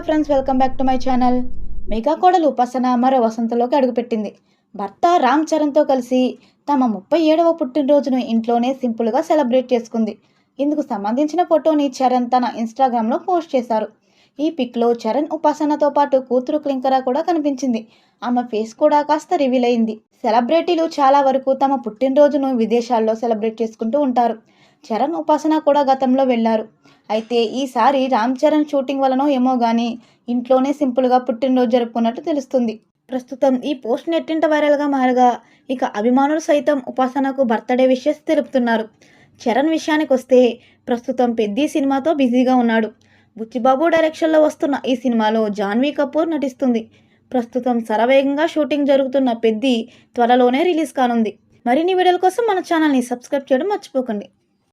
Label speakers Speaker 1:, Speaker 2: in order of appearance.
Speaker 1: Friends, welcome back to my channel. Mega కోడలు ఉపాసన మరో వసంతలోకి అడుగుపెట్టింది. భర్త రామ్ చరణ్తో కలిసి తమ 37వ పుట్టినరోజును ఇంట్లోనే సింపుల్గా సెలబ్రేట్ చేసుకుంది. ఇందుకు సంబంధించిన ఫోటోని చరణ్ తన ఇన్స్టాగ్రామ్లో పోస్ట్ చేశారు. ఈ పిక్లో చరణ్ ఉపాసనతో పాటు కూతురు క్లింకరా కూడా కనిపించింది. ఆమె ఫేస్ కూడా కాస్త రివీల్ అయింది. సెలబ్రిటీలు చాలా వరకు తమ పుట్టినరోజును విదేశాల్లో సెలబ్రేట్ చేసుకుంటూ ఉంటారు. చరణ్ ఉపాసన కూడా గతంలో వెళ్లారు. అయితే ఈసారి రామ్ చరణ్ షూటింగ్ వలనో ఏమో గానీ ఇంట్లోనే సింపుల్గా పుట్టినరోజు జరుపుకున్నట్టు తెలుస్తుంది. ప్రస్తుతం ఈ పోస్ట్ నెట్టింట వైరల్గా మారగా ఇక అభిమానులు సైతం ఉపాసనకు బర్త్డే విషెస్ తెలుపుతున్నారు. చరణ్ విషయానికి వస్తే ప్రస్తుతం పెద్ది సినిమాతో బిజీగా ఉన్నాడు. బుచ్చిబాబు డైరెక్షన్లో వస్తున్న ఈ సినిమాలో జాన్వీ కపూర్ నటిస్తుంది. ప్రస్తుతం శరవేగంగా షూటింగ్ జరుగుతున్న పెద్ది త్వరలోనే రిలీజ్ కానుంది. మరిన్ని వీడియోల కోసం మన ఛానల్ని సబ్స్క్రైబ్ చేయడం మర్చిపోకండి.